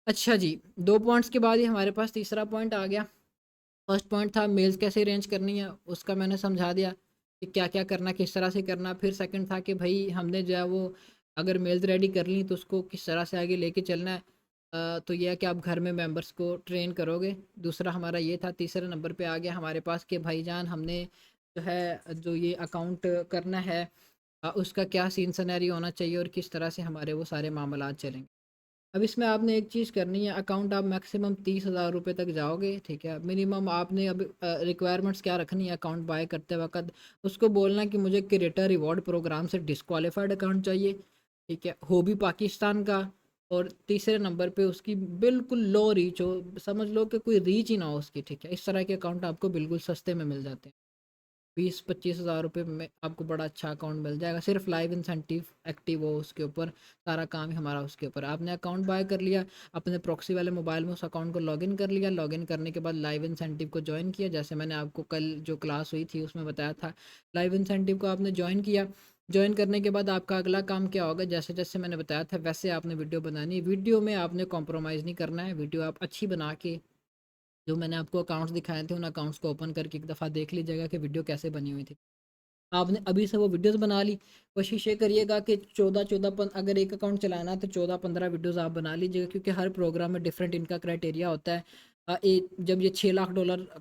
अच्छा जी, 2 पॉइंट्स के बाद ही हमारे पास तीसरा पॉइंट आ गया। फर्स्ट पॉइंट था मेल्स कैसे अरेंज करनी है, उसका मैंने समझा दिया कि क्या-क्या करना, किस तरह से करना। फिर सेकंड था कि भई हमने जो है वो अगर मेल्स रेडी कर ली तो उसको किस तरह से आगे लेके चलना है। तो ये है कि आप घर में मेंबर्स को ट्रेन करोगे। दूसरा हमारा ये था, तीसरे नंबर पे आ गया हमारे पास कि भाईजान हमने जो है जो ये अकाउंट करना है उसका क्या सीन सिनेरियो होना चाहिए और किस तरह से हमारे वो सारे मामलात चलेंगे। अब इसमें आपने एक चीज़ करनी है, अकाउंट आप मैक्सिमम 30,000 रुपये तक जाओगे, ठीक है। मिनिमम आपने अब रिक्वायरमेंट्स क्या रखनी है अकाउंट बाय करते वक्त, उसको बोलना कि मुझे क्रिएटर रिवॉर्ड प्रोग्राम से डिस्क्वालीफाइड अकाउंट चाहिए, ठीक है, हो भी पाकिस्तान का। और तीसरे नंबर पे उसकी बिल्कुल लो रीच हो, समझ लो कि कोई रीच ही ना हो उसकी, ठीक है। इस तरह के अकाउंट आपको बिल्कुल सस्ते में मिल जाते हैं। 20-25 हज़ार रुपये में आपको बड़ा अच्छा अकाउंट मिल जाएगा, सिर्फ लाइव इंसेंटिव एक्टिव हो उसके ऊपर, सारा काम ही हमारा उसके ऊपर। आपने अकाउंट बाय कर लिया, अपने प्रॉक्सी वाले मोबाइल में उस अकाउंट को लॉगिन कर लिया, लॉगिन करने के बाद लाइव इंसेंटिव को ज्वाइन किया, जैसे मैंने आपको कल जो क्लास हुई थी उसमें बताया था। लाइव इंसेंटिव को आपने ज्वाइन किया, ज्वाइन करने के बाद आपका अगला काम क्या होगा, जैसे जैसे मैंने बताया था वैसे आपने वीडियो बनानी है। वीडियो में आपने कॉम्प्रोमाइज़ नहीं करना है, वीडियो आप अच्छी बना के, जो मैंने आपको अकाउंट्स दिखाए थे उन अकाउंट्स को ओपन करके एक दफ़ा देख लीजिएगा कि वीडियो कैसे बनी हुई थी। आपने अभी से वो वीडियोस बना ली। कोशिश ये करिएगा कि 14-14 पन अगर एक अकाउंट चलाना है तो 14-15 वीडियोस आप बना लीजिएगा, क्योंकि हर प्रोग्राम में डिफरेंट इनका क्राइटेरिया होता है। जब ये $6 लाख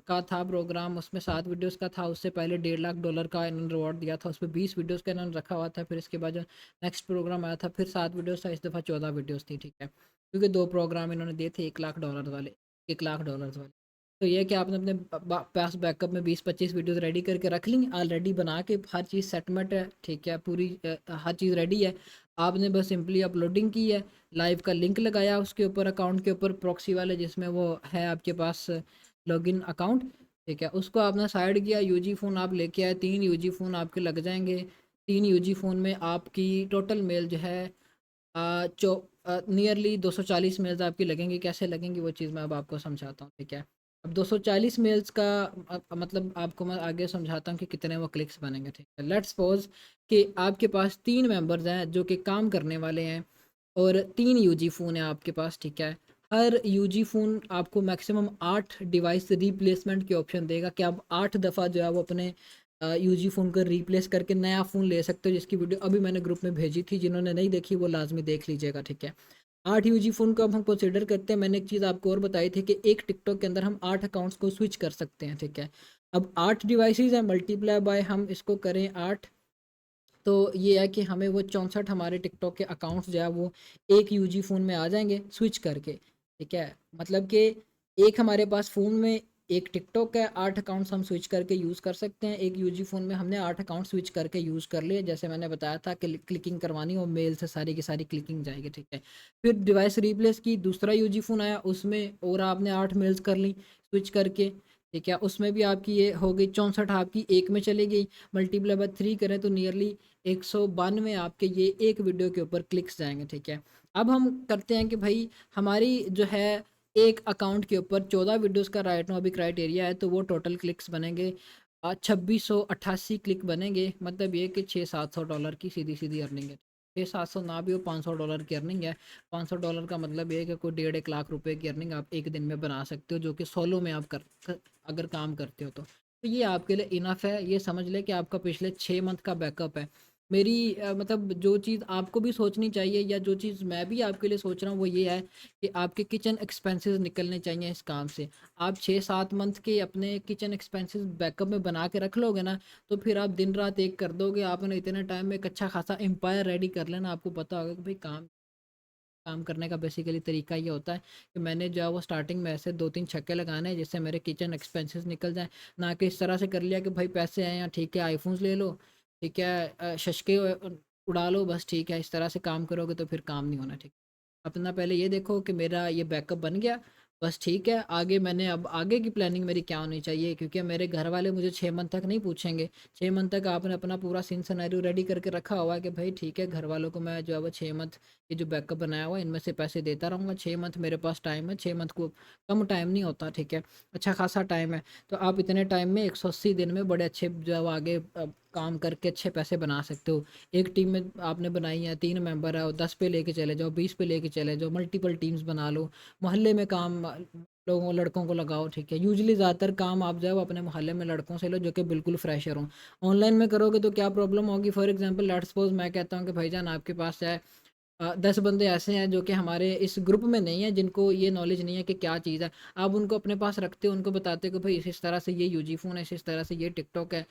का था प्रोग्राम, उसमें 7 वीडियोस का था। उससे पहले $1.5 लाख का इन्होंने रिवॉर्ड दिया था, उसमें 20 वीडियोस का इन्होंने रखा हुआ था। फिर इसके बाद जो नेक्स्ट प्रोग्राम आया था फिर 7 वीडियोस था, इस दफ़ा 14 वीडियोस थी, ठीक है। क्योंकि 2 प्रोग्राम इन्होंने दिए थे $1 लाख वाले, $1 लाख वाले। तो ये है कि आपने अपने पास बैकअप में 20-25 वीडियोस रेडी करके रख ली, ऑलरेडी बना के हर चीज़ सेटमेंट है, ठीक है, पूरी हर चीज़ रेडी है। आपने बस सिंपली अपलोडिंग की है, लाइव का लिंक लगाया उसके ऊपर, अकाउंट के ऊपर प्रॉक्सी वाले जिसमें वो है आपके पास लॉगिन अकाउंट, ठीक है। उसको आपने साइड किया, यूजी फ़ोन आप लेके आए, 3 यूजी फ़ोन आपके लग जाएंगे। 3 यूजी फ़ोन में आपकी टोटल मेल जो है नियरली 240 मेल्स आपकी लगेंगी। कैसे लगेंगी वो चीज़ मैं अब आपको समझाता हूँ, ठीक है। अब 240 मेल्स का मतलब आपको मैं आगे समझाता हूँ कि कितने वो क्लिक्स बनेंगे, ठीक है। लेट्स सपोज कि आपके पास 3 मेंबर्स हैं जो कि काम करने वाले हैं और 3 यूजी फ़ोन है आपके पास, ठीक है। हर यूजी फ़ोन आपको मैक्सिमम 8 डिवाइस रिप्लेसमेंट के ऑप्शन देगा कि आप 8 दफ़ा जो है वो अपने यूजी फ़ोन को रिप्लेस करके नया फ़ोन ले सकते हो, जिसकी वीडियो अभी मैंने ग्रुप में भेजी थी। जिन्होंने नहीं देखी वो लाजमी देख लीजिएगा, ठीक है। 8 यूजी फ़ोन को अब हम कंसिडर करते हैं। मैंने एक चीज़ आपको और बताई थी कि एक टिकटॉक के अंदर हम 8 अकाउंट्स को स्विच कर सकते हैं, ठीक है। अब 8 डिवाइसेस हैं, मल्टीप्लाई बाय हम इसको करें 8, तो ये है कि हमें वो 64 हमारे टिकटॉक के अकाउंट्स जो है वो एक यूजी फ़ोन में आ जाएंगे स्विच करके, ठीक है। मतलब कि एक हमारे पास फ़ोन में एक टिकटॉक है, 8 अकाउंट्स हम स्विच करके यूज़ कर सकते हैं। एक यूजी फ़ोन में हमने 8 अकाउंट स्विच करके यूज़ कर लिए, जैसे मैंने बताया था कि क्लिकिंग करवानी और मेल से सारी की सारी क्लिकिंग जाएगी, ठीक है। फिर डिवाइस रिप्लेस की, दूसरा यूजी फ़ोन आया, उसमें और आपने 8 मेल्स कर ली स्विच करके, ठीक है। उसमें भी आपकी ये हो गई 64 आपकी एक में चली गई। मल्टीप्लाई बाय 3 करें तो नियरली 192 आपके ये एक वीडियो के ऊपर क्लिक्स जाएँगे, ठीक है। अब हम करते हैं कि भाई हमारी जो है एक अकाउंट के ऊपर 14 वीडियोज़ का राइट नाउ अभी क्राइटेरिया है, तो वो टोटल क्लिक्स बनेंगे 2688 क्लिक बनेंगे। मतलब ये कि $600-700 की सीधी-सीधी अर्निंग है। 600-700 ना भी हो, $500 की अर्निंग है। $500 का मतलब ये है कि कोई डेढ़ 1 लाख रुपए की अर्निंग आप एक दिन में बना सकते हो, जो कि सोलो में आप अगर काम करते हो तो। तो ये आपके लिए इनफ है। ये समझ लें कि आपका पिछले 6 मंथ का बैकअप है। मेरी मतलब जो चीज़ आपको भी सोचनी चाहिए या जो चीज़ मैं भी आपके लिए सोच रहा हूँ वो ये है कि आपके किचन एक्सपेंसेस निकलने चाहिए इस काम से। आप 6-7 मंथ के अपने किचन एक्सपेंसेस बैकअप में बना के रख लोगे ना, तो फिर आप दिन रात एक कर दोगे। आपने इतने टाइम में एक अच्छा खासा एम्पायर रेडी कर लेना। आपको पता होगा कि भाई काम काम करने का बेसिकली तरीका ये होता है कि मैंने जो है वो स्टार्टिंग में ऐसे 2-3 छक्के लगाने हैं जिससे मेरे किचन एक्सपेंसेस निकल जाएँ। ना कि इस तरह से कर लिया कि भाई पैसे आए हैं, ठीक है, आईफ़ोन्स ले लो, ठीक है, शशके उड़ा लो बस, ठीक है। इस तरह से काम करोगे तो फिर काम नहीं होना, ठीक। अपना पहले ये देखो कि मेरा ये बैकअप बन गया, बस ठीक है। आगे मैंने अब आगे की प्लानिंग मेरी क्या होनी चाहिए, क्योंकि मेरे घर वाले मुझे 6 मंथ तक नहीं पूछेंगे। 6 मंथ तक आपने अपना पूरा सीन सिनेरियो रेडी करके रखा हुआ है कि भाई ठीक है, घर वालों को मैं जो है वो 6 मंथ ये जो बैकअप बनाया हुआ है इनमें से पैसे देता रहूँगा। 6 मंथ मेरे पास टाइम है, 6 मंथ को कम टाइम नहीं होता, ठीक है, अच्छा खासा टाइम है। तो आप इतने टाइम में 180 दिन में बड़े अच्छे जो है वो आगे काम करके अच्छे पैसे बना सकते हो। एक टीम में आपने बनाई है, 3 मेंबर है और 10 पे लेके चले जाओ, 20 पे लेके चले जाओ, मल्टीपल टीम्स बना लो, मोहल्ले में काम लोगों लड़कों को लगाओ, ठीक है। यूजुअली ज़्यादातर काम आप जो है वो अपने मोहल्ले में लड़कों से लो जो कि बिल्कुल फ्रेशर हों। ऑनलाइन में करोगे तो क्या प्रॉब्लम होगी, फॉर एग्जांपल लेट्स सपोज मैं कहता हूँ कि भाईजान आपके पास है 10 बंदे ऐसे हैं जो कि हमारे इस ग्रुप में नहीं है, जिनको ये नॉलेज नहीं है कि क्या चीज़ है। आप उनको अपने पास रखते हो, उनको बताते हो कि भाई इस तरह से ये यूजी फ़ोन है, इस तरह से ये टिकटॉक है,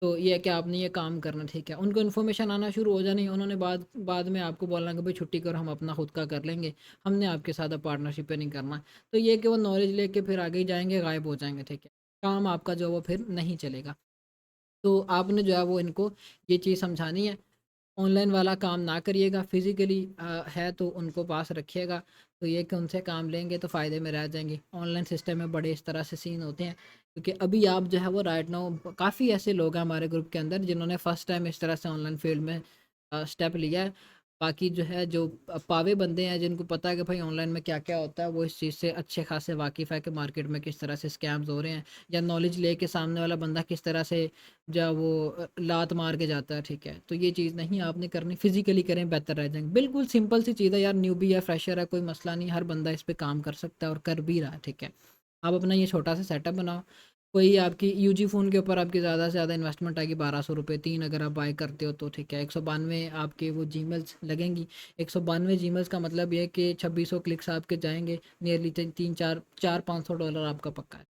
तो ये है कि आपने ये काम करना, ठीक है। उनको इन्फॉर्मेशन आना शुरू हो जानी, उन्होंने बाद बाद में आपको बोलना कि भाई छुट्टी करो, हम अपना खुद का कर लेंगे, हमने आपके साथ पार्टनरशिप पे नहीं करना। तो ये कि वो नॉलेज लेके फिर आगे ही जाएंगे, गायब हो जाएंगे, ठीक है। काम आपका जो है वो फिर नहीं चलेगा। तो आपने जो है वो इनको ये चीज़ समझानी है। ऑनलाइन वाला काम ना करिएगा, फिज़िकली है तो उनको पास रखिएगा। तो ये कि उनसे काम लेंगे तो फ़ायदे में रह जाएंगे। ऑनलाइन सिस्टम में बड़े इस तरह से सीन होते हैं, क्योंकि अभी आप जो है वो राइट नाउ काफ़ी ऐसे लोग हैं हमारे ग्रुप के अंदर जिन्होंने फ़र्स्ट टाइम इस तरह से ऑनलाइन फील्ड में स्टेप लिया है। बाकी जो है जो पावे बंदे हैं जिनको पता है कि भाई ऑनलाइन में क्या क्या होता है, वो इस चीज़ से अच्छे खासे वाकिफ़ है कि मार्केट में किस तरह से स्कैम्स हो रहे हैं, या नॉलेज लेके सामने वाला बंदा किस तरह से जो वो लात मार के जाता है, ठीक है। तो ये चीज़ नहीं आपने करनी, फिजिकली करें, बेहतर रह जाएंगे। बिल्कुल सिंपल सी चीज़ है यार, न्यूबी या फ्रेशर है, कोई मसला नहीं, हर बंदा इस पे काम कर सकता है और कर भी रहा है, ठीक है। आप अपना ये छोटा सा सेटअप बनाओ। कोई आपकी यूजी फ़ोन के ऊपर आपकी ज़्यादा से ज़्यादा इन्वेस्टमेंट आएगी 1200 रुपये, 3 अगर आप बाय करते हो तो, ठीक है। 192 आपके वो जीमेल्स लगेंगी। 192 जीमेल्स का मतलब ये है कि 2600 क्लिक्स आपके जाएंगे, नियरली 3 4 4 500 डॉलर आपका पक्का है।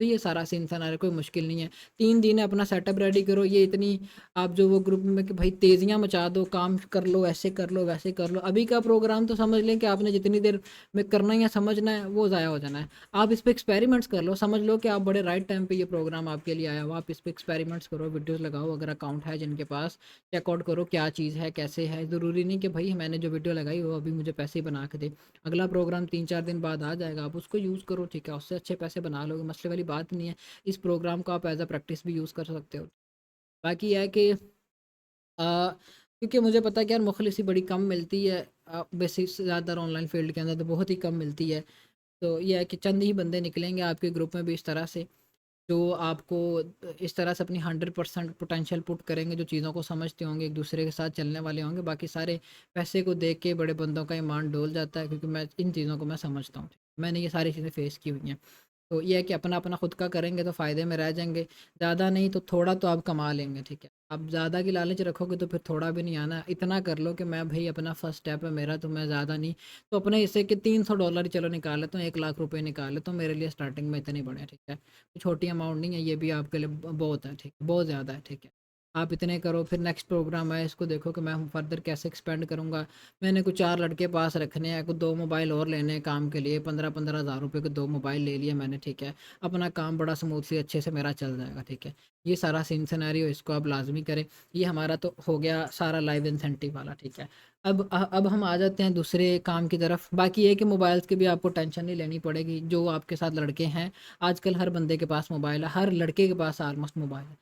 तो ये सारा सीन था ना, कोई मुश्किल नहीं है। 3 दिन है, अपना सेटअप रेडी करो। ये इतनी आप जो वो ग्रुप में कि भाई तेज़ियाँ मचा दो, काम कर लो, ऐसे कर लो, वैसे कर लो, अभी का प्रोग्राम तो समझ लें कि आपने जितनी देर में करना है या समझना है वो ज़ाया हो जाना है। आप इस पे एक्सपेरिमेंट्स कर लो, समझ लो कि आप बड़े राइट टाइम पे ये प्रोग्राम आपके लिए आया हो। आप इस पे एक्सपेरिमेंट्स करो, वीडियोज़ लगाओ, अगर अकाउंट है जिनके पास, चेकआउट करो क्या चीज़ है, कैसे है। ज़रूरी नहीं कि भाई मैंने जो वीडियो लगाई वो अभी मुझे पैसे बना के दे। अगला प्रोग्राम 3 4 दिन बाद आ जाएगा, आप उसको यूज़ करो, ठीक है। उससे अच्छे पैसे बना लोगे, मसले वाली बात नहीं है। इस प्रोग्राम को आप एज अ प्रैक्टिस भी यूज़ कर सकते हो। बाकी है कि क्योंकि मुझे पता है कि यार मुखलिसी बड़ी कम मिलती है, बेसिक से ज़्यादातर ऑनलाइन फील्ड के अंदर तो बहुत ही कम मिलती है। तो ये है कि चंद ही बंदे निकलेंगे आपके ग्रुप में भी इस तरह से, जो आपको इस तरह से अपनी 100% पोटेंशियल पुट करेंगे, जो चीज़ों को समझते होंगे, एक दूसरे के साथ चलने वाले होंगे। बाकी सारे पैसे को देख के बड़े बंदों का ईमान डोल जाता है, क्योंकि मैं इन चीज़ों को मैं समझता हूँ, मैंने ये सारी चीज़ें फेस की हुई हैं। तो ये है कि अपना अपना खुद का करेंगे तो फ़ायदे में रह जाएंगे। ज़्यादा नहीं तो थोड़ा तो आप कमा लेंगे, ठीक है। आप ज़्यादा की लालच रखोगे तो फिर थोड़ा भी नहीं आना। इतना कर लो कि मैं भाई अपना फर्स्ट स्टेप है मेरा, तो मैं ज़्यादा नहीं तो अपने हिस्से के $300 चलो निकाल लेता हूँ, 1 लाख रुपए निकाल लेता हूँ, मेरे लिए स्टार्टिंग में इतने बड़े, ठीक है। तो छोटी अमाउंट नहीं है ये भी आपके लिए, बहुत है, ठीक है, बहुत ज़्यादा है, ठीक है। आप इतने करो, फिर नेक्स्ट प्रोग्राम है इसको देखो कि मैं फर्दर कैसे एक्सपेंड करूँगा। मैंने कुछ 4 लड़के पास रखने हैं, कुछ 2 मोबाइल और लेने हैं काम के लिए, 15-15 हज़ार रुपये के 2 मोबाइल ले लिए मैंने, ठीक है। अपना काम बड़ा स्मूथली अच्छे से मेरा चल जाएगा, ठीक है। ये सारा सीन सिनेरियो इसको आप लाजमी करें। ये हमारा तो हो गया सारा लाइव इंसेंटिव वाला, ठीक है। अब हम आ जाते हैं दूसरे काम की तरफ। बाकी ये कि मोबाइल्स की भी आपको टेंशन नहीं लेनी पड़ेगी। जो आपके साथ लड़के हैं, आजकल हर बंदे के पास मोबाइल है, हर लड़के के पास ऑलमोस्ट मोबाइल है।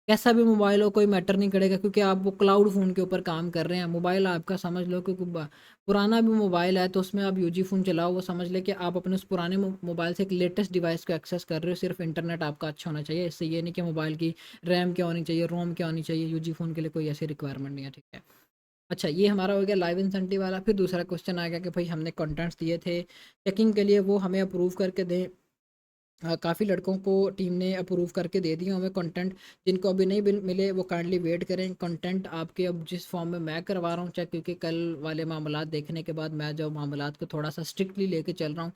कैसा भी मोबाइल हो कोई मैटर नहीं करेगा, क्योंकि आप वो क्लाउड फ़ोन के ऊपर काम कर रहे हैं। मोबाइल आपका समझ लो कि पुराना भी मोबाइल है तो उसमें आप यूजी फ़ोन चलाओ, वो समझ ले कि आप अपने उस पुराने मोबाइल से एक लेटेस्ट डिवाइस को एक्सेस कर रहे हो। सिर्फ इंटरनेट आपका अच्छा होना चाहिए, इससे ये नहीं कि मोबाइल की रैम क्या होनी चाहिए, रोम क्या होनी चाहिए। यूजी फ़ोन के लिए कोई ऐसी रिक्वायरमेंट नहीं है, ठीक है। अच्छा, ये हमारा हो गया लाइव इंसेंटिव वाला। फिर दूसरा क्वेश्चन आ गया कि भाई हमने कंटेंट्स दिए थे चेकिंग के लिए, वो हमें अप्रूव करके दें। काफ़ी लड़कों को टीम ने अप्रूव करके दे दिए हमें कंटेंट। जिनको अभी नहीं मिले वो काइंडली वेट करें। कंटेंट आपके अब जिस फॉर्म में मैं करवा रहा हूँ, चाहे क्योंकि कल वाले मामलात देखने के बाद मैं जो मामलात को थोड़ा सा स्ट्रिक्टली लेके चल रहा हूँ,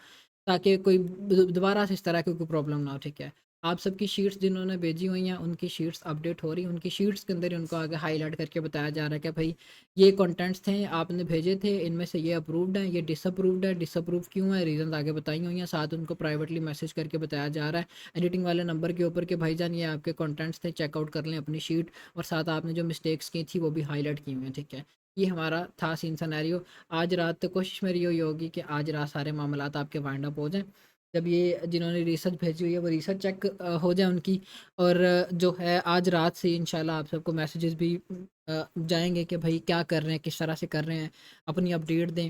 ताकि कोई दोबारा से इस तरह की कोई प्रॉब्लम ना हो, ठीक है। आप सबकी शीट्स जिन्होंने भेजी हुई हैं उनकी शीट्स अपडेट हो रही हैं। उनकी शीट्स के अंदर ही उनको आगे हाईलाइट करके बताया जा रहा है कि भाई ये कंटेंट्स थे आपने भेजे थे, इनमें से ये अप्रूव्ड हैं, ये डिसअप्रूव्ड है, डिसअप्रूव क्यों है, रीज़न आगे बताई हुई हैं। साथ उनको प्राइवेटली मैसेज करके बताया जा रहा है एडिटिंग वाले नंबर के ऊपर कि भाईजान ये आपके कंटेंट्स थे, चेकआउट कर लें अपनी शीट। और साथ आपने जो मिस्टेक्स की थी वो भी हाईलाइट की हुई हैं, ठीक है। ये हमारा था सीन सिनेरियो। आज रात तक कोशिश मेरी यही होगी कि आज रात सारे मामलात आपके वाइंड अप हो जाएँ। जब ये जिन्होंने रिसर्च भेजी हुई है वो रिसर्च चेक हो जाए उनकी। और जो है आज रात से इंशाल्लाह आप सबको मैसेजेस भी जाएंगे कि भाई क्या कर रहे हैं, किस तरह से कर रहे हैं, अपनी अपडेट दें।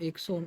100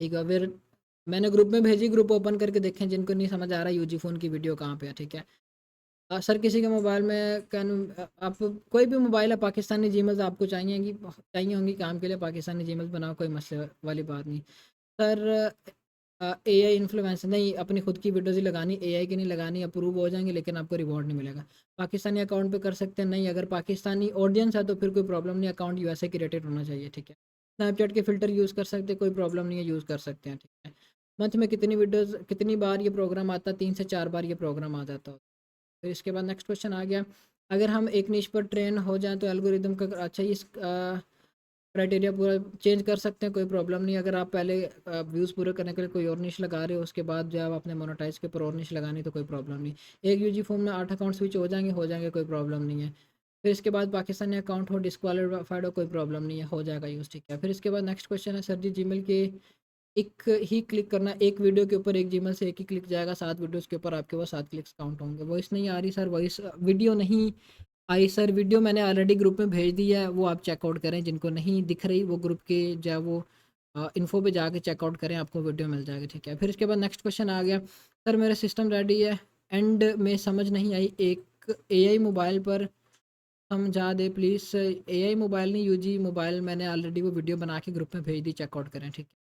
ठीक है, फिर मैंने ग्रुप में भेजी, ग्रुप ओपन करके देखें, जिनको नहीं समझ आ रहा यूजी फ़ोन की वीडियो कहाँ पे है, ठीक है। सर किसी के मोबाइल में आप कोई भी मोबाइल है, पाकिस्तानी जीमेल्स आपको चाहिए होंगी काम के लिए, पाकिस्तानी जीमेल्स बनाओ, कोई मसले वाली बात नहीं। सर एआई इन्फ्लुएंस नहीं, अपनी खुद की वीडियोज़ ही लगानी, एआई की नहीं लगानी, अप्रूव हो जाएंगे लेकिन आपको रिवॉर्ड नहीं मिलेगा। पाकिस्तानी अकाउंट पे कर सकते हैं नहीं, अगर पाकिस्तानी ऑडियंस है तो फिर कोई प्रॉब्लम नहीं, अकाउंट यूएसए की रेटेड होना चाहिए, ठीक है। स्नैपचैट के फ़िल्टर यूज़ कर सकते हैं, कोई प्रॉब्लम नहीं है, यूज़ कर सकते हैं, ठीक है। मंथ में कितनी वीडियोज़, कितनी बार ये प्रोग्राम आता है? 3 से 4 बार ये प्रोग्राम आ जाता है। फिर इसके बाद नेक्स्ट क्वेश्चन आ गया, अगर हम एक निश पर ट्रेन हो जाएँ तो एल्गोरिदम का अच्छा इस क्राइटेरिया पूरा चेंज कर सकते हैं, कोई प्रॉब्लम नहीं। अगर आप पहले व्यूज़ पूरे करने के लिए कोई और निश लगा रहे हो, उसके बाद जब आपने मोनेटाइज के ऊपर और निश लगानी तो कोई प्रॉब्लम नहीं। एक यूजी फोन में 8 अकाउंट स्विच हो जाएंगे, कोई प्रॉब्लम नहीं है। फिर इसके बाद पाकिस्तानी अकाउंट हो डिस्क्वालीफाइड हो, कोई प्रॉब्लम नहीं है, हो जाएगा यूज़, ठीक है। फिर इसके बाद नेक्स्ट क्वेश्चन है, सर जी जीमेल के एक ही क्लिक करना, एक वीडियो के ऊपर एक जीमेल से एक ही क्लिक जाएगा, 7 वीडियोज़ के ऊपर आपके वो 7 क्लिक्स काउंट होंगे। वॉइस नहीं आ रही सर? वॉइस वीडियो नहीं आई सर, वीडियो मैंने ऑलरेडी ग्रुप में भेज दी है, वो आप चेकआउट करें, जिनको नहीं दिख रही वो ग्रुप के जो है वो इन्फो पे जाके चेकआउट करें, आपको वीडियो मिल जाएगी, ठीक है। फिर इसके बाद नेक्स्ट क्वेश्चन आ गया, सर मेरा सिस्टम रेडी है, एंड में समझ नहीं आई, एक एआई मोबाइल पर समझा दे प्लीज़। एआई मोबाइल नहीं, यूजी मोबाइल, मैंने ऑलरेडी वो वीडियो बना के ग्रुप में भेज दी, चेकआउट करें, ठीक है।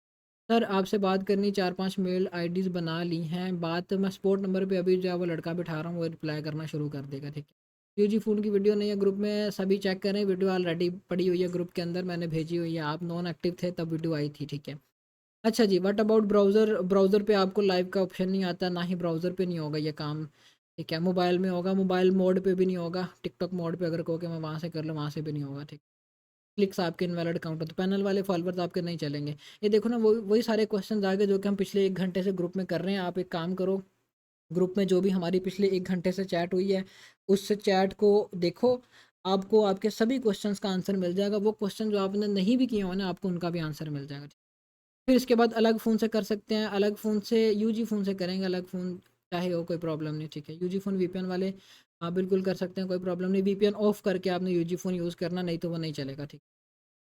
सर आपसे बात करनी, 4-5 मेल आईडीज़ बना ली हैं, बात मैं सपोर्ट नंबर पे अभी जो है वो लड़का बिठा रहा हूँ, वो रिप्लाई करना शुरू कर देगा, ठीक है। यूजी फ़ोन की वीडियो नहीं है ग्रुप में, सभी चेक करें, वीडियो ऑलरेडी पड़ी हुई है ग्रुप के अंदर, मैंने भेजी हुई है, आप नॉन एक्टिव थे तब वीडियो आई थी, ठीक है। अच्छा जी, व्हाट अबाउट ब्राउज़र? ब्राउज़र पे आपको लाइव का ऑप्शन नहीं आता, ना ही ब्राउज़र पे नहीं होगा ये काम, ठीक है। मोबाइल में होगा, मोबाइल मोड पे भी नहीं होगा, टिकटॉक मोड पे अगर कहो कि मैं वहाँ से कर लूँ, वहाँ से भी नहीं होगा, ठीक। क्लिक्स आपके इनवैलिड काउंट होते, पैनल वाले फॉलोअर्स आपके नहीं चलेंगे। ये देखो ना, वही सारे क्वेश्चन आ गए जो कि हम पिछले 1 घंटे से ग्रुप में कर रहे हैं। आप एक काम करो, ग्रुप में जो भी हमारी पिछले 1 घंटे से चैट हुई है, उस चैट को देखो, आपको आपके सभी क्वेश्चंस का आंसर मिल जाएगा। वो क्वेश्चन जो आपने नहीं भी किए हो ना, आपको उनका भी आंसर मिल जाएगा। फिर इसके बाद अलग फ़ोन से कर सकते हैं, अलग फ़ोन से यूजी फ़ोन से करेंगे, अलग फ़ोन चाहे हो, कोई प्रॉब्लम नहीं, ठीक है। यूजी फ़ोन वीपीएन वाले आप बिल्कुल कर सकते हैं, कोई प्रॉब्लम नहीं, वीपीएन ऑफ करके आपने यूजी फ़ोन यूज़ करना, नहीं तो वो नहीं चलेगा, ठीक।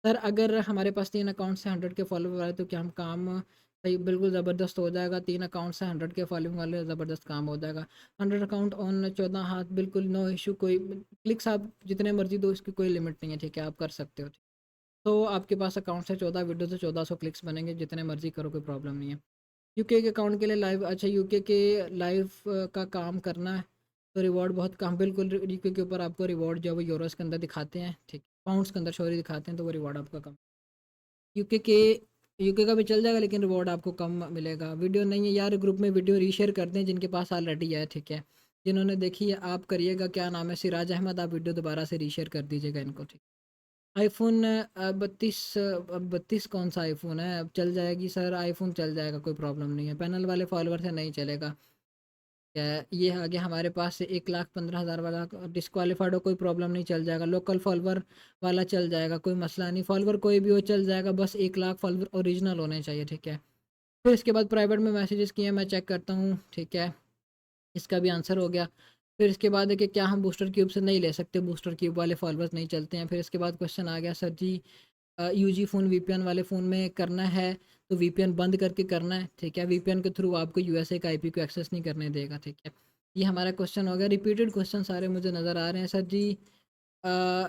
सर अगर हमारे पास 3 अकाउंट से 100 के फॉलोवर आए तो क्या हम काम सही बिल्कुल ज़बरदस्त हो जाएगा? 3 अकाउंट से 100 के फॉलोइंग वाले ज़बरदस्त काम हो जाएगा। 100 अकाउंट ऑन 14 हाथ, बिल्कुल नो इशू, कोई क्लिक्स आप जितने मर्जी दो, इसकी कोई लिमिट नहीं है, ठीक है, आप कर सकते हो। तो आपके पास अकाउंट से 14 वीडियो से 1400 क्लिक्स बनेंगे, जितने मर्जी करो, कोई प्रॉब्लम नहीं है। यूके के अकाउंट के लिए लाइव, अच्छा यूके के लाइव का काम करना है तो रिवॉर्ड बहुत कम, बिल्कुल यूके के ऊपर आपको रिवॉर्ड जो है वो यूरोस के अंदर दिखाते हैं, ठीक, पाउंड्स के अंदर सॉरी दिखाते हैं, तो वो रिवॉर्ड आपका कम। यूके के यूके का भी चल जाएगा लेकिन रिवॉर्ड आपको कम मिलेगा। वीडियो नहीं है यार, ग्रुप में वीडियो रीशेयर कर दें जिनके पास ऑलरेडी है, ठीक है। जिन्होंने देखी है आप करिएगा, क्या नाम है, सिराज अहमद, आप वीडियो दोबारा से रीशेयर कर दीजिएगा इनको, ठीक। आईफ़ोन 32, अब 32 कौन सा आईफ़ोन है? अब चल जाएगी सर, आईफ़ोन चल जाएगा, कोई प्रॉब्लम नहीं है। पैनल वाले फॉलोवर से नहीं चलेगा। क्या ये आ गया हमारे पास से 1,15,000 वाला, डिस्क्वालीफाइड हो, कोई प्रॉब्लम नहीं, चल जाएगा। लोकल फॉलोवर वाला चल जाएगा, कोई मसला नहीं, फॉलोवर कोई भी हो चल जाएगा, बस 1,00,000 फॉलोवर ओरिजिनल होने चाहिए, ठीक है। फिर इसके बाद प्राइवेट में मैसेजेस किए, मैं चेक करता हूँ, ठीक है। इसका भी आंसर हो गया। फिर इसके बाद है कि क्या हम बूस्टर क्यूब से नहीं ले सकते? बूस्टर क्यूब वाले फॉलोवर्स नहीं चलते हैं। फिर इसके बाद क्वेश्चन आ गया, सर जी यूजी फ़ोन वीपीएन वाले फ़ोन में करना है तो वीपीएन बंद करके करना है, ठीक है। वीपीएन के थ्रू आपको यूएसए का आईपी को एक्सेस नहीं करने देगा, ठीक है। ये हमारा क्वेश्चन हो गया। रिपीटेड क्वेश्चन सारे मुझे नज़र आ रहे हैं, सर जी अ,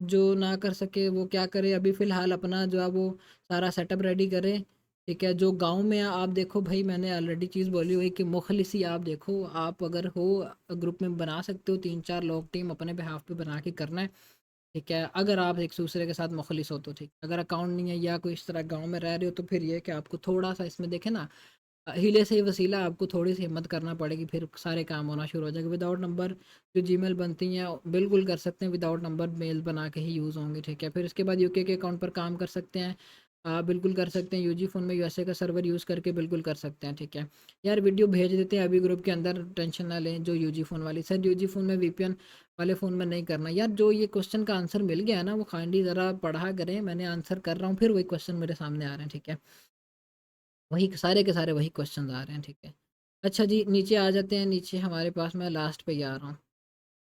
जो ना कर सके वो क्या करे? अभी फ़िलहाल अपना जो है वो सारा सेटअप रेडी करें, ठीक है। जो गाँव में आप देखो भाई, मैंने ऑलरेडी चीज़ बोली हुई कि मुखलिसी आप देखो, आप अगर हो ग्रुप में बना सकते हो, 3-4 लोग टीम अपने बिहाफ़ पे बना के करना है, ठीक है। अगर आप एक दूसरे के साथ मुखलिस हो तो ठीक, अगर अकाउंट नहीं है या कोई इस तरह गांव में रह रहे हो तो फिर ये है कि आपको थोड़ा सा इसमें देखें ना, हीले से ही वसीला, आपको थोड़ी सी हिम्मत करना पड़ेगी, फिर सारे काम होना शुरू हो जाएगा। विदाउट नंबर जो जीमेल बनती हैं बिल्कुल कर सकते हैं, विदाउट नंबर मेल बना के ही यूज़ होंगे, ठीक है। फिर इसके बाद यूके के अकाउंट पर काम कर सकते हैं, बिल्कुल कर सकते हैं। यूजी फ़ोन में यूएसए का सर्वर यूज़ करके बिल्कुल कर सकते हैं, ठीक है। यार वीडियो भेज देते हैं अभी ग्रुप के अंदर, टेंशन ना लें। जो यूजी फ़ोन वाली, सर यूजी फ़ोन में वीपीएन वाले फ़ोन में नहीं करना। यार जो ये क्वेश्चन का आंसर मिल गया है ना, वो काइंडली ज़रा पढ़ा करें, मैंने आंसर कर रहा हूँ, फिर वही क्वेश्चन मेरे सामने आ रहे हैं, ठीक है। वही सारे के सारे वही क्वेश्चन आ रहे हैं, ठीक है। अच्छा जी, नीचे आ जाते हैं, नीचे हमारे पास मैं लास्ट पे ही आ रहा हूँ,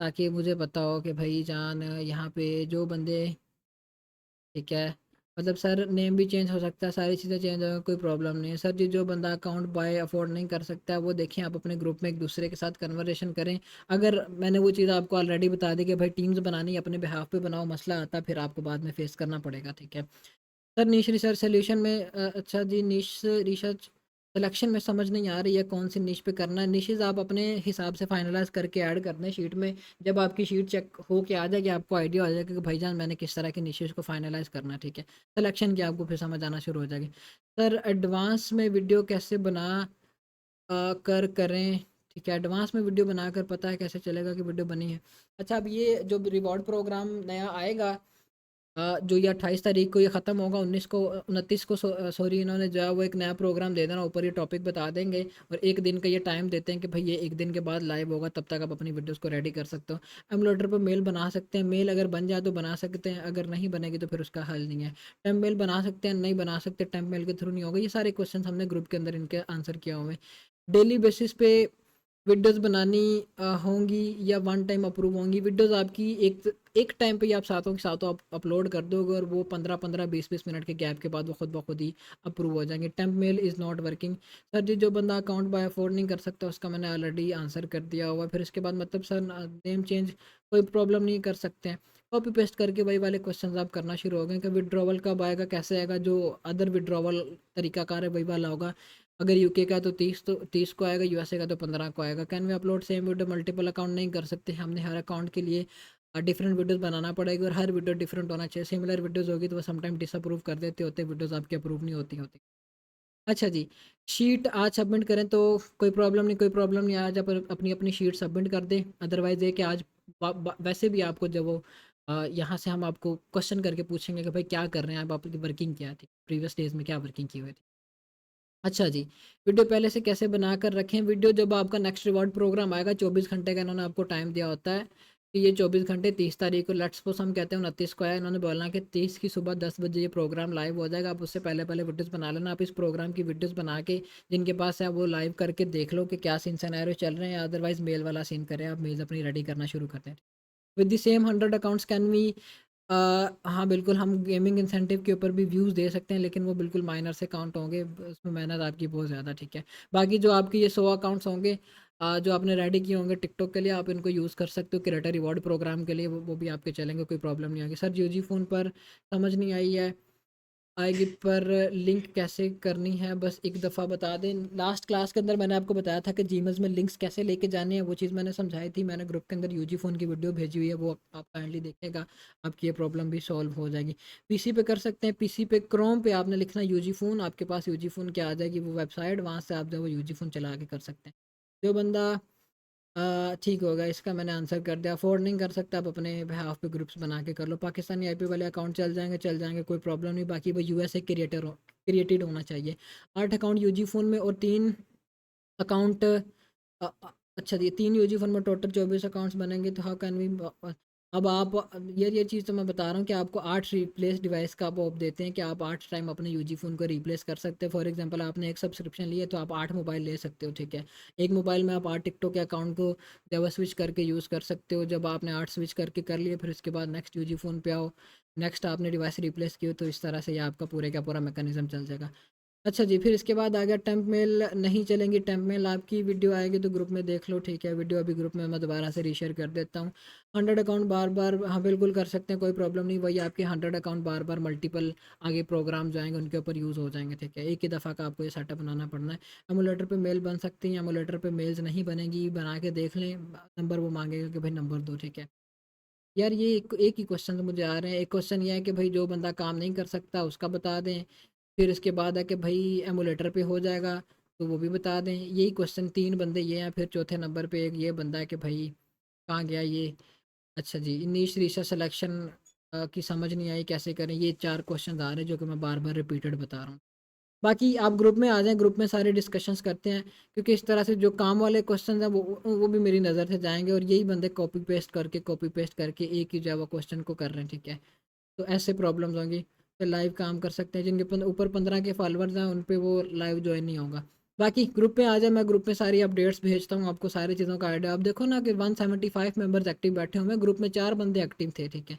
ताकि मुझे पता हो कि भाई जान यहाँ पे जो बंदे, ठीक है, मतलब सर नेम भी चेंज हो सकता है, सारी चीज़ें चेंज होंगी, कोई प्रॉब्लम नहीं है सर जी। जो बंदा अकाउंट बाय अफोर्ड नहीं कर सकता है वो देखें आप अपने ग्रुप में एक दूसरे के साथ कन्वर्सेशन करें। अगर मैंने वो चीज़ आपको ऑलरेडी बता दी कि भाई टीम्स बनानी है, अपने बिहाफ पे बनाओ, मसला आता फिर आपको बाद में फेस करना पड़ेगा, ठीक है सर। नीश रिसर्च सोल्यूशन में अच्छा जी, नीश रिसर्च सिलेक्शन में समझ नहीं आ रही है कौन सी निश पे करना है। निशेज़ आप अपने हिसाब से फाइनलाइज करके ऐड कर दें शीट में। जब आपकी शीट चेक हो के आ जाएगी आपको आइडिया हो जाएगा कि भाईजान मैंने किस तरह के निशेज़ को फाइनलाइज करना है, ठीक है। सिलेक्शन की आपको फिर समझ आना शुरू हो जाएगी। सर एडवांस में वीडियो कैसे बना कर करें, ठीक है। एडवांस में वीडियो बनाकर पता है कैसे चलेगा कि वीडियो बनी है। अच्छा, अब ये जो रिवॉर्ड प्रोग्राम नया आएगा, जो ये 28 तारीख को ये ख़त्म होगा, 19 को 29 को सॉरी इन्होंने जो है वो एक नया प्रोग्राम दे देना, ऊपर ये टॉपिक बता देंगे और एक दिन का ये टाइम देते हैं कि भाई ये एक दिन के बाद लाइव होगा, तब तक आप अपनी वीडियोस को रेडी कर सकते हो। एमुलेटर पर मेल बना सकते हैं, मेल अगर बन जाए तो बना सकते हैं, अगर नहीं बनेगी तो फिर उसका हल नहीं है। टेम्प मेल बना सकते हैं, नहीं बना सकते, टेम्प मेल के थ्रू नहीं होगा। ये सारे क्वेश्चन हमने ग्रुप के अंदर इनके आंसर किया हुए हैं। डेली बेसिस पे वीडियोस बनानी होंगी या वन टाइम अप्रूव होंगी? वीडियोस आपकी एक टाइम पे ही आप सातों के सातों अपलोड कर दोगे और वो 15-15 20-20 मिनट के गैप के बाद वो खुद ब खुद ही अप्रूव हो जाएंगे। Temp mail is not working. Sir ji, जो बंदा अकाउंट बाय अफोर्ड नहीं कर सकता उसका मैंने ऑलरेडी आंसर कर दिया हुआ। फिर इसके बाद मतलब सर नेम चेंज कोई प्रॉब्लम नहीं कर सकते हैं, कॉपी पेस्ट करके वही वाले क्वेश्चन आप करना शुरू हो गए कि विड्रॉवल कब आएगा, कैसे आएगा। जो अदर विड्रॉवल तरीकाकार है वही वाला होगा। अगर यूके का तो 30 को आएगा, यूएसए का तो 15 को आएगा। Can we upload same video multiple account? नहीं कर सकते, हमने हर अकाउंट के लिए डिफरेंट वीडियोस बनाना पड़ेगी और हर वीडियो डिफरेंट होना चाहिए। सिमिलर वीडियोस होगी तो वो समटाइम डिसअप्रूव कर देते होते, वीडियोस आपकी अप्रूव नहीं होती। अच्छा जी, शीट आज सबमिट करें तो कोई प्रॉब्लम नहीं, कोई प्रॉब्लम नहीं। आज आप अपनी अपनी शीट सबमिट कर दें। अदरवाइज़ ये कि आज वैसे भी आपको जब वो यहाँ से हम आपको क्वेश्चन करके पूछेंगे कि भाई क्या कर रहे हैं आप, आपकी वर्किंग क्या थी, प्रीवियस डेज में क्या वर्किंग की हुई थी। अच्छा जी, वीडियो पहले से कैसे बनाकर रखें? वीडियो जब आपका नेक्स्ट रिवॉर्ड प्रोग्राम आएगा, 24 घंटे का इन्होंने आपको टाइम दिया होता है कि ये 24 घंटे 30 तारीख को, लेट्स सपोज हम कहते हैं 29 को आया, इन्होंने बोलना कि 30 की सुबह 10 बजे ये प्रोग्राम लाइव हो जाएगा। आप उससे पहले पहले वीडियोस बना लेना। आप इस प्रोग्राम की वीडियोस बना के जिनके पास है वो लाइव करके देख लो कि क्या सीन सिनेरियो चल रहे हैं। अदरवाइज मेल वाला सीन करें, आप मेल्स अपनी रेडी करना शुरू कर दें। With the same 100 accounts can we हाँ बिल्कुल, हम गेमिंग इंसेंटिव के ऊपर भी व्यूज़ दे सकते हैं, लेकिन वो बिल्कुल माइनर से काउंट होंगे, उसमें मेहनत आपकी बहुत ज़्यादा, ठीक है। बाकी जो आपके ये 100 अकाउंट्स होंगे जो आपने रेडी किए होंगे टिकटॉक के लिए, आप इनको यूज़ कर सकते हो क्रिएटर रिवॉर्ड प्रोग्राम के लिए, वो भी आपके चलेंगे, कोई प्रॉब्लम नहीं आएगी। सर यूजी फ़ोन पर समझ नहीं आई है, आएगी पर लिंक कैसे करनी है बस एक दफ़ा बता दें। लास्ट क्लास के अंदर मैंने आपको बताया था कि जीमेल्स में लिंक्स कैसे लेके जाने हैं, वो चीज़ मैंने समझाई थी। मैंने ग्रुप के अंदर यूजी फ़ोन की वीडियो भेजी हुई है, वो आप काइंडली देखिएगा, आपकी ये प्रॉब्लम भी सॉल्व हो जाएगी। पीसी पे कर सकते हैं, पीसी पे क्रोम पे आपने लिखना यूजी फ़ोन, आपके पास यूजी फ़ोन क्या आ जाएगी वो वेबसाइट, वहाँ से आप जो वो यूजी फ़ोन चला के कर सकते हैं। जो बंदा ठीक होगा, इसका मैंने आंसर कर दिया। अफोर्ड नहीं कर सकता, आप अपने बिहाफ पे ग्रुप्स बना के कर लो। पाकिस्तानी आईपी वाले अकाउंट चल जाएंगे, कोई प्रॉब्लम नहीं। बाकी वो यूएसए क्रिएटेड होना चाहिए। 8 अकाउंट यूजी फ़ोन में और 3 अकाउंट अच्छा जी, 3 यूजी फ़ोन में टोटल 24 अकाउंट्स बनेंगे तो हाउ कैन वी अब आप ये चीज़ तो मैं बता रहा हूँ कि आपको 8 रिप्लेस डिवाइस का आप देते हैं कि आप 8 टाइम अपने यूजी फ़ोन को रिप्लेस कर सकते हैं। फॉर एग्जांपल आपने एक सब्सक्रिप्शन लिया तो आप 8 मोबाइल ले सकते हो, ठीक है। एक मोबाइल में आप 8 टिकटॉक के अकाउंट को जब स्विच करके यूज़ कर सकते हो। जब आपने 8 स्विच करके कर लिए फिर उसके बाद नेक्स्ट यूजी फ़ोन पे आओ, नेक्स्ट आपने डिवाइस रिप्लेस की हो, तो इस तरह से ये आपका पूरे का पूरा मैकेनिज़्म चल जाएगा। अच्छा जी, फिर इसके बाद आ गया टेम्प मेल नहीं चलेंगी। टेम्प मेल आपकी वीडियो आएगी तो ग्रुप में देख लो, ठीक है। वीडियो अभी ग्रुप में मैं दोबारा से रीशेयर कर देता हूँ। 100 अकाउंट बार बार, हाँ बिल्कुल कर सकते हैं, कोई प्रॉब्लम नहीं। वही आपके 100 अकाउंट बार बार मल्टीपल आगे प्रोग्राम जो आएंगे उनके ऊपर यूज़ हो जाएंगे, ठीक है। एक ही दफ़ा का आपको ये सेटअप बनाना पड़ना है। एमुलेटर पे मेल बन सकती हैं, एमुलेटर पे मेल्स नहीं बनेगी, बना के देख लें। नंबर वो मांगेगा कि भाई नंबर दो, ठीक है। यार ये एक ही क्वेश्चन तो मुझे आ रहे हैं। एक क्वेश्चन ये है कि भाई जो बंदा काम नहीं कर सकता उसका बता दें। फिर इसके बाद है कि भाई एमुलेटर पे हो जाएगा तो वो भी बता दें। यही क्वेश्चन 3 बंदे ये हैं। फिर चौथे नंबर पे एक ये बंदा है कि भाई कहाँ गया ये। अच्छा जी, नीश रिसर्च सिलेक्शन की समझ नहीं आई कैसे करें। ये 4 क्वेश्चन आ रहे हैं जो कि मैं बार बार रिपीटेड बता रहा हूँ। बाकी आप ग्रुप में आ जाएं, ग्रुप में सारे डिस्कशंस करते हैं, क्योंकि इस तरह से जो काम वाले क्वेश्चन हैं वो भी मेरी नज़र से जाएंगे और यही बंदे कॉपी पेस्ट करके एक ही जगह क्वेश्चन को कर रहे हैं, ठीक है। तो ऐसे प्रॉब्लम्स होंगी। तो लाइव काम कर सकते हैं, जिनके ऊपर 15 के फॉलोअर्स हैं उन पे वो लाइव ज्वाइन नहीं होगा। बाकी ग्रुप पे आ जाए, मैं ग्रुप में सारी अपडेट्स भेजता हूँ आपको, सारी चीज़ों का आइडिया। आप देखो ना कि 175 मेंबर्स एक्टिव बैठे हुए हैं ग्रुप में, 4 बंदे एक्टिव थे, ठीक है।